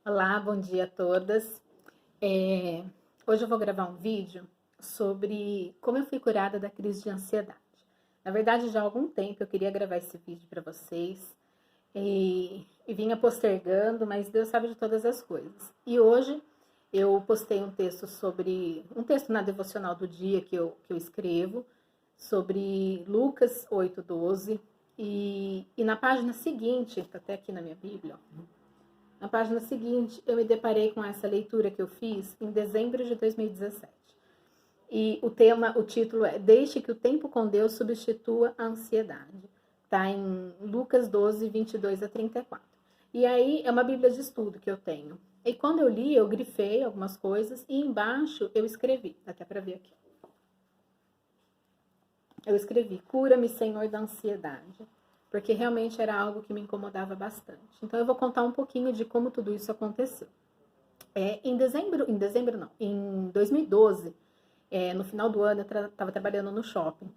Olá, bom dia a todas. É, Hoje eu vou gravar um vídeo sobre como eu fui curada da crise de ansiedade. Na verdade, já há algum tempo eu queria gravar esse vídeo para vocês e vinha postergando, mas Deus sabe de todas as coisas. E hoje eu postei um texto um texto na devocional do dia que eu escrevo, sobre Lucas 8:12, e na página seguinte, está até aqui na minha Bíblia, ó, na página seguinte, eu me deparei com essa leitura que eu fiz em dezembro de 2017. E o título é Deixe que o tempo com Deus substitua a ansiedade. Está em Lucas 12, 22 a 34. E aí é uma bíblia de estudo que eu tenho. E quando eu li, eu grifei algumas coisas e embaixo eu escrevi, dá até para ver aqui. Eu escrevi, cura-me, Senhor, da ansiedade, porque realmente era algo que me incomodava bastante. Então eu vou contar um pouquinho de como tudo isso aconteceu. Em dezembro não, em 2012, no final do ano eu estava trabalhando no shopping.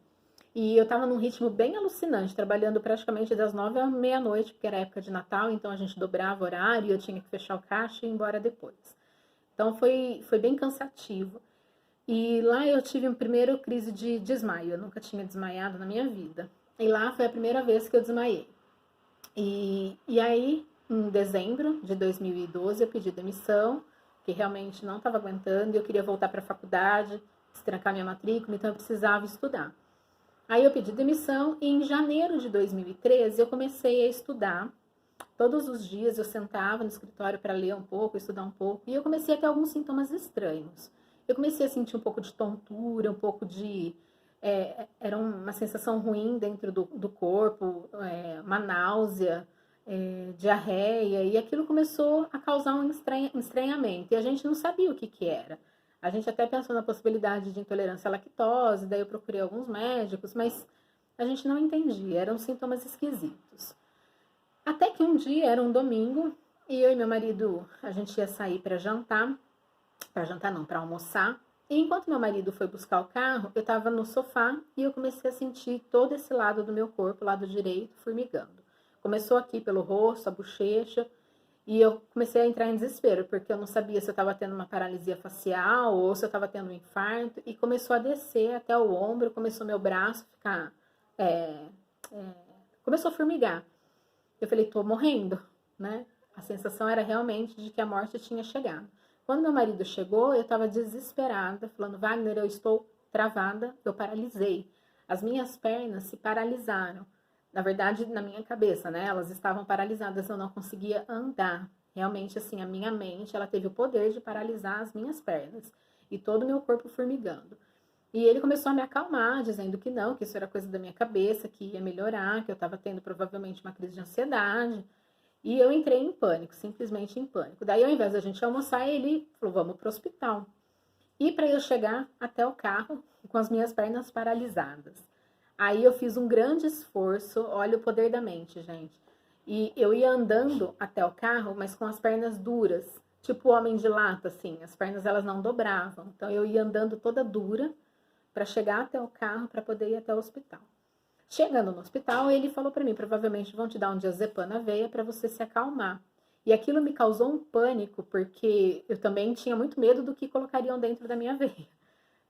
E eu estava num ritmo bem alucinante, trabalhando praticamente das 9 à meia-noite, porque era época de Natal, então a gente dobrava o horário, eu tinha que fechar o caixa e ir embora depois. Então foi bem cansativo. E lá eu tive uma primeira crise de desmaio, eu nunca tinha desmaiado na minha vida. E lá foi a primeira vez que eu desmaiei. E aí, em dezembro de 2012, eu pedi demissão, que realmente não estava aguentando, e eu queria voltar para a faculdade, trancar minha matrícula, então eu precisava estudar. Aí eu pedi demissão e em janeiro de 2013 eu comecei a estudar. Todos os dias eu sentava no escritório para ler um pouco, estudar um pouco, e eu comecei a ter alguns sintomas estranhos. Eu comecei a sentir um pouco de tontura, um pouco de. Era uma sensação ruim dentro do corpo, uma náusea, diarreia, e aquilo começou a causar um estranhamento, e a gente não sabia o que era. A gente até pensou na possibilidade de intolerância à lactose, daí eu procurei alguns médicos, mas a gente não entendia, eram sintomas esquisitos. Até que um dia, era um domingo, e eu e meu marido, a gente ia sair para jantar não, para almoçar. E enquanto meu marido foi buscar o carro, eu estava no sofá e eu comecei a sentir todo esse lado do meu corpo, o lado direito, formigando. Começou aqui pelo rosto, a bochecha, e eu comecei a entrar em desespero, porque eu não sabia se eu estava tendo uma paralisia facial ou se eu estava tendo um infarto, e começou a descer até o ombro, começou meu braço a ficar. É, é, Começou a formigar. Eu falei, tô morrendo, né? A sensação era realmente de que a morte tinha chegado. Quando meu marido chegou, eu estava desesperada, falando, Wagner, eu estou travada, eu paralisei. As minhas pernas se paralisaram. Na verdade, na minha cabeça, né? Elas estavam paralisadas, eu não conseguia andar. Realmente, assim, a minha mente, ela teve o poder de paralisar as minhas pernas. E todo o meu corpo formigando. E ele começou a me acalmar, dizendo que não, que isso era coisa da minha cabeça, que ia melhorar, que eu estava tendo provavelmente uma crise de ansiedade. E eu entrei em pânico, simplesmente em pânico. Daí, ao invés da gente almoçar, ele falou: vamos para o hospital. E para eu chegar até o carro com as minhas pernas paralisadas. Aí eu fiz um grande esforço, olha o poder da mente, gente. E eu ia andando até o carro, mas com as pernas duras, tipo homem de lata, assim. As pernas elas não dobravam. Então eu ia andando toda dura para chegar até o carro para poder ir até o hospital. Chegando no hospital, ele falou para mim, provavelmente vão te dar um diazepam na veia para você se acalmar. E aquilo me causou um pânico, porque eu também tinha muito medo do que colocariam dentro da minha veia.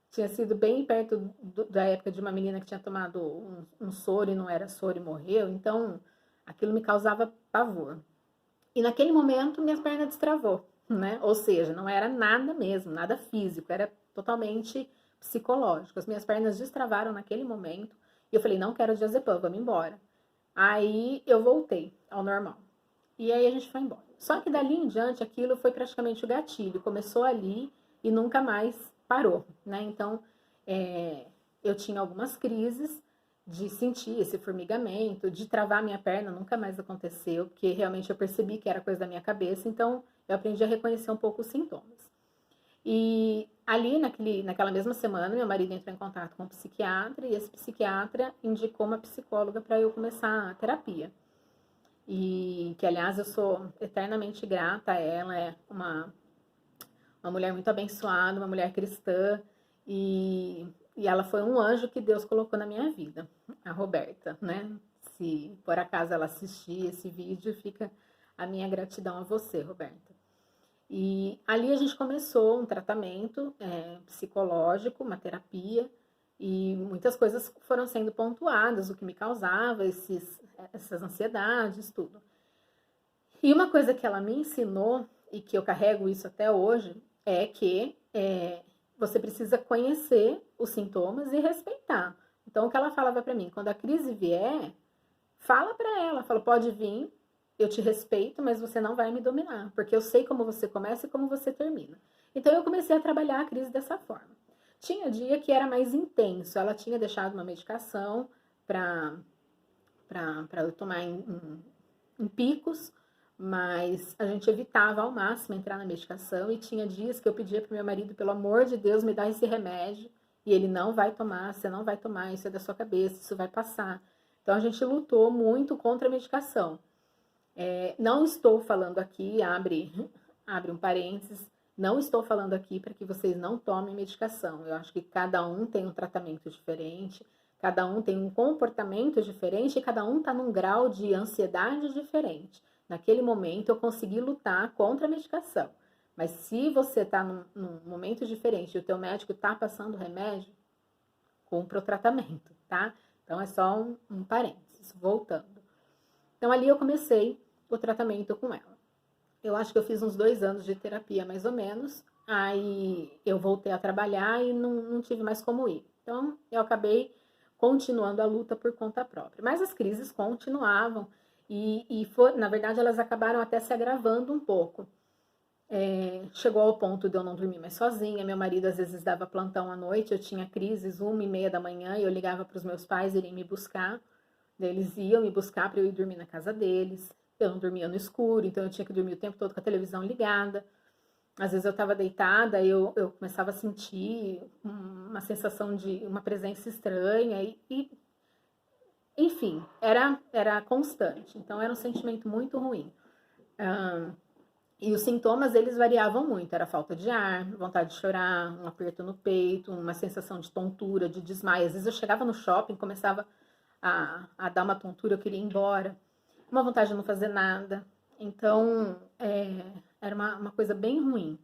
Tinha sido bem perto da época de uma menina que tinha tomado um soro e não era soro e morreu, então aquilo me causava pavor. E naquele momento minhas pernas destravou, né? Ou seja, não era nada mesmo, nada físico, era totalmente psicológico. As minhas pernas destravaram naquele momento e eu falei, não quero diazepam, vamos embora. Aí eu voltei ao normal. E aí a gente foi embora. Só que dali em diante aquilo foi praticamente o gatilho. Começou ali e nunca mais parou, né? Então eu tinha algumas crises de sentir esse formigamento, de travar minha perna, nunca mais aconteceu, porque realmente eu percebi que era coisa da minha cabeça, então eu aprendi a reconhecer um pouco os sintomas. E ali, naquela mesma semana, meu marido entrou em contato com um psiquiatra e esse psiquiatra indicou uma psicóloga para eu começar a terapia. E que, aliás, eu sou eternamente grata a ela, é uma mulher muito abençoada, uma mulher cristã, e ela foi um anjo que Deus colocou na minha vida, a Roberta, né? Se por acaso ela assistir esse vídeo, fica a minha gratidão a você, Roberta. E ali a gente começou um tratamento psicológico, uma terapia, e muitas coisas foram sendo pontuadas, o que me causava essas ansiedades, tudo. E uma coisa que ela me ensinou, e que eu carrego isso até hoje, é que você precisa conhecer os sintomas e respeitar. Então, o que ela falava para mim, quando a crise vier, fala para ela, fala, pode vir, eu te respeito, mas você não vai me dominar, porque eu sei como você começa e como você termina. Então, eu comecei a trabalhar a crise dessa forma. Tinha dia que era mais intenso, ela tinha deixado uma medicação para eu tomar em picos, mas a gente evitava ao máximo entrar na medicação e tinha dias que eu pedia pro meu marido, pelo amor de Deus, me dá esse remédio, e ele não vai tomar, você não vai tomar, isso é da sua cabeça, isso vai passar. Então a gente lutou muito contra a medicação. Não estou falando aqui, abre um parênteses, não estou falando aqui para que vocês não tomem medicação. Eu acho que cada um tem um tratamento diferente, cada um tem um comportamento diferente e cada um está num grau de ansiedade diferente. Naquele momento eu consegui lutar contra a medicação. Mas se você está num momento diferente e o teu médico está passando remédio, cumpra o tratamento, tá? Então é só um parênteses, voltando. Então ali eu comecei o tratamento com ela. Eu acho que eu fiz uns 2 anos de terapia, mais ou menos. Aí eu voltei a trabalhar e não tive mais como ir. Então eu acabei continuando a luta por conta própria. Mas as crises continuavam na verdade, elas acabaram até se agravando um pouco. Chegou ao ponto de eu não dormir mais sozinha. Meu marido às vezes dava plantão à noite, eu tinha crises 1h30 da manhã e eu ligava para os meus pais irem me buscar. Eles iam me buscar para eu ir dormir na casa deles. Eu não dormia no escuro, então eu tinha que dormir o tempo todo com a televisão ligada. Às vezes eu estava deitada e eu começava a sentir uma sensação de uma presença estranha enfim, era constante. Então era um sentimento muito ruim. E os sintomas, eles variavam muito. Era falta de ar, vontade de chorar, um aperto no peito, uma sensação de tontura, de desmaio. Às vezes eu chegava no shopping, começava a dar uma tontura, eu queria ir embora. Uma vontade de não fazer nada. Então, era uma coisa bem ruim.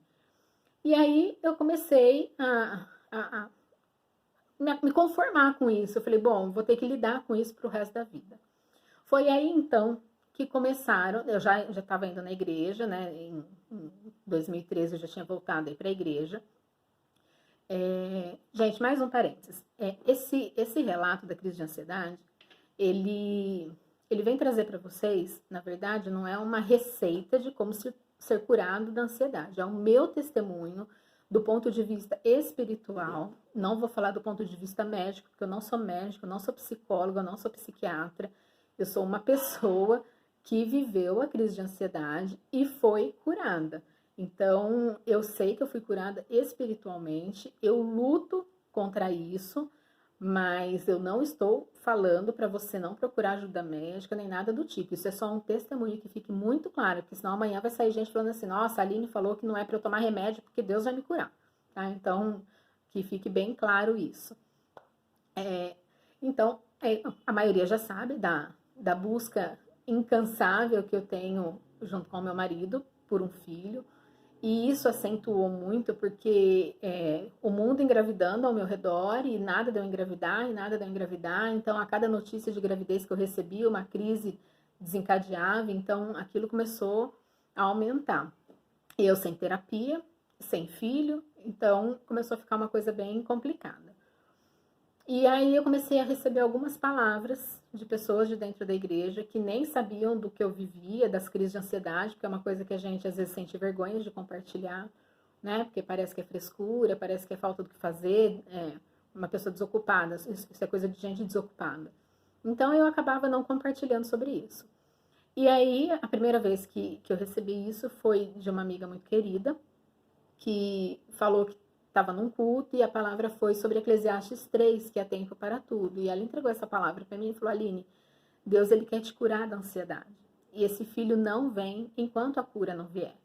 E aí eu comecei a me conformar com isso. Eu falei, bom, vou ter que lidar com isso pro resto da vida. Foi aí, então, que começaram, eu já estava indo na igreja, né? Em 2013 eu já tinha voltado aí para a igreja. Gente, mais um parênteses. Esse relato da crise de ansiedade, ele vem trazer para vocês, na verdade, não é uma receita de como ser curado da ansiedade. É o meu testemunho do ponto de vista espiritual. Não vou falar do ponto de vista médico, porque eu não sou médico, eu não sou psicóloga, eu não sou psiquiatra. Eu sou uma pessoa que viveu a crise de ansiedade e foi curada. Então, eu sei que eu fui curada espiritualmente, eu luto contra isso, mas eu não estou falando para você não procurar ajuda médica nem nada do tipo. Isso é só um testemunho, que fique muito claro, porque senão amanhã vai sair gente falando assim, nossa, a Aline falou que não é para eu tomar remédio porque Deus vai me curar. Tá? Então, que fique bem claro isso. Então, a maioria já sabe da busca incansável que eu tenho junto com o meu marido por um filho. E isso acentuou muito porque o mundo engravidando ao meu redor e nada de eu engravidar, e nada de eu engravidar. Então, a cada notícia de gravidez que eu recebia, uma crise desencadeava. Então, aquilo começou a aumentar. Eu sem terapia, sem filho, então começou a ficar uma coisa bem complicada. E aí eu comecei a receber algumas palavras de pessoas de dentro da igreja que nem sabiam do que eu vivia, das crises de ansiedade, porque é uma coisa que a gente às vezes sente vergonha de compartilhar, né? Porque parece que é frescura, parece que é falta do que fazer, uma pessoa desocupada, isso é coisa de gente desocupada. Então eu acabava não compartilhando sobre isso. E aí a primeira vez que eu recebi isso foi de uma amiga muito querida, que falou que estava num culto e a palavra foi sobre Eclesiastes 3, que é tempo para tudo. E ela entregou essa palavra para mim e falou, Aline, Deus ele quer te curar da ansiedade. E esse filho não vem enquanto a cura não vier.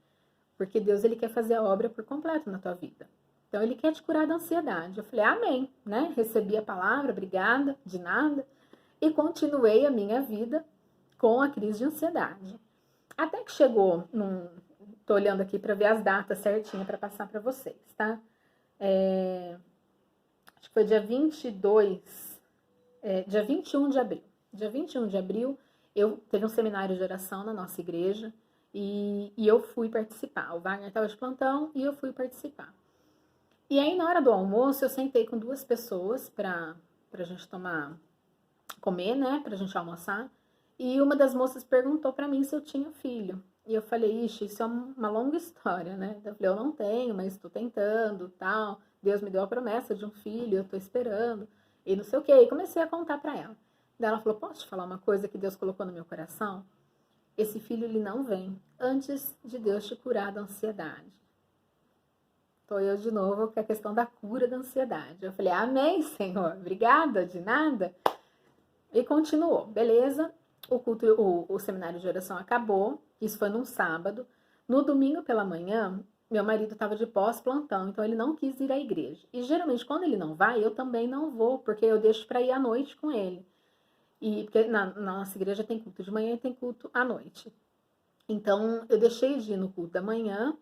Porque Deus ele quer fazer a obra por completo na tua vida. Então ele quer te curar da ansiedade. Eu falei, amém, né? Recebi a palavra, obrigada, de nada. E continuei a minha vida com a crise de ansiedade. Até que chegou tô olhando aqui para ver as datas certinhas para passar para vocês, tá? Acho que foi dia 22, dia 21 de abril. Dia 21 de abril, teve um seminário de oração na nossa igreja e eu fui participar. O Wagner estava de plantão e eu fui participar. E aí, na hora do almoço, eu sentei com 2 pessoas pra gente comer, né? Pra gente almoçar. E uma das moças perguntou pra mim se eu tinha filho. E eu falei, ixi, isso é uma longa história, né? Então eu falei, eu não tenho, mas estou tentando, tal. Deus me deu a promessa de um filho, eu tô esperando. E não sei o quê. E comecei a contar pra ela. Daí ela falou, posso te falar uma coisa que Deus colocou no meu coração? Esse filho, ele não vem antes de Deus te curar da ansiedade. Tô eu de novo com a questão da cura da ansiedade. Eu falei, amém, Senhor, obrigada, de nada. E continuou, beleza? O seminário de oração acabou, isso foi num sábado. No domingo pela manhã, meu marido estava de pós-plantão, então ele não quis ir à igreja. E geralmente quando ele não vai, eu também não vou, porque eu deixo para ir à noite com ele. E porque na nossa igreja tem culto de manhã e tem culto à noite. Então eu deixei de ir no culto da manhã.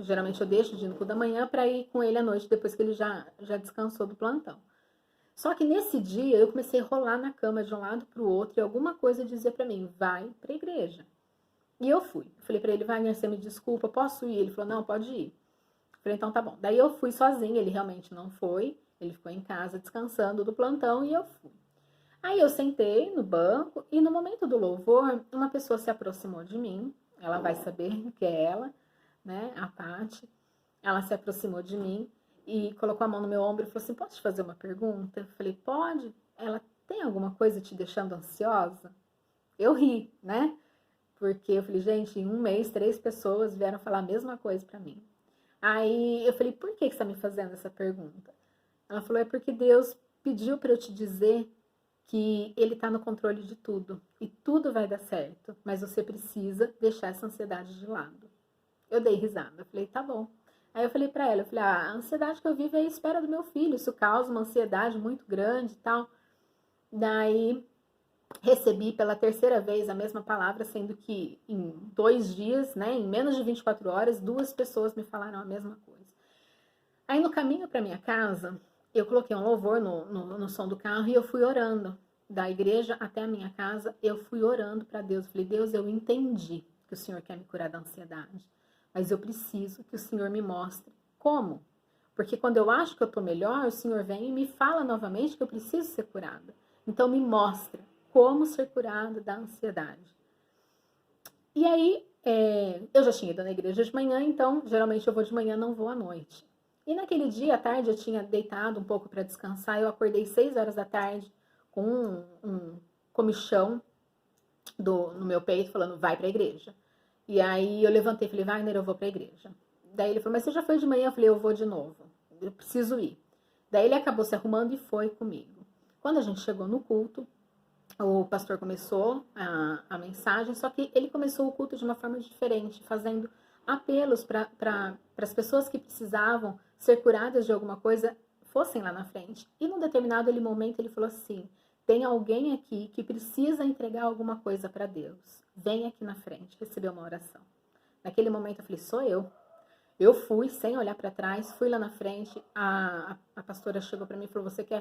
Geralmente eu deixo de ir no culto da manhã para ir com ele à noite, depois que ele já descansou do plantão. Só que nesse dia eu comecei a rolar na cama de um lado para o outro e alguma coisa dizia para mim, vai para a igreja. E eu fui. Falei para ele, Wagner, você me desculpa, posso ir? Ele falou, não, pode ir. Falei, então tá bom. Daí eu fui sozinha, ele realmente não foi. Ele ficou em casa descansando do plantão e eu fui. Aí eu sentei no banco e no momento do louvor, uma pessoa se aproximou de mim. Ela vai saber que é ela, né, a Paty. Ela se aproximou de mim e colocou a mão no meu ombro e falou assim, posso te fazer uma pergunta? Eu falei, pode. Ela, tem alguma coisa te deixando ansiosa? Eu ri, né? Porque eu falei, gente, em um mês, 3 pessoas vieram falar a mesma coisa pra mim. Aí eu falei, por que você tá me fazendo essa pergunta? Ela falou, é porque Deus pediu pra eu te dizer que Ele tá no controle de tudo. E tudo vai dar certo, mas você precisa deixar essa ansiedade de lado. Eu dei risada, eu falei, tá bom. Aí eu falei pra ela, eu falei, a ansiedade que eu vivo é a espera do meu filho, isso causa uma ansiedade muito grande e tal. Daí recebi pela 3ª vez a mesma palavra, sendo que em 2 dias, né, em menos de 24 horas, 2 pessoas me falaram a mesma coisa. Aí no caminho pra minha casa, eu coloquei um louvor no som do carro e eu fui orando. Da igreja até a minha casa, eu fui orando pra Deus. Eu falei, Deus, eu entendi que o Senhor quer me curar da ansiedade. Mas eu preciso que o Senhor me mostre como. Porque quando eu acho que eu tô melhor, o Senhor vem e me fala novamente que eu preciso ser curada. Então me mostra como ser curada da ansiedade. E aí, eu já tinha ido na igreja de manhã, então geralmente eu vou de manhã, não vou à noite. E naquele dia, à tarde, eu tinha deitado um pouco para descansar, eu acordei 6 horas da tarde com um comichão no meu peito, falando, vai pra igreja. E aí eu levantei e falei, Wagner, eu vou pra igreja. Daí ele falou, mas você já foi de manhã? Eu falei, eu vou de novo, eu preciso ir. Daí ele acabou se arrumando e foi comigo. Quando a gente chegou no culto, o pastor começou a mensagem, só que ele começou o culto de uma forma diferente, fazendo apelos para as pessoas que precisavam ser curadas de alguma coisa, fossem lá na frente. E num determinado momento ele falou assim, tem alguém aqui que precisa entregar alguma coisa para Deus. Vem aqui na frente, receber uma oração. Naquele momento eu falei, sou eu. Eu fui, sem olhar para trás, fui lá na frente, a pastora chegou para mim e falou, você quer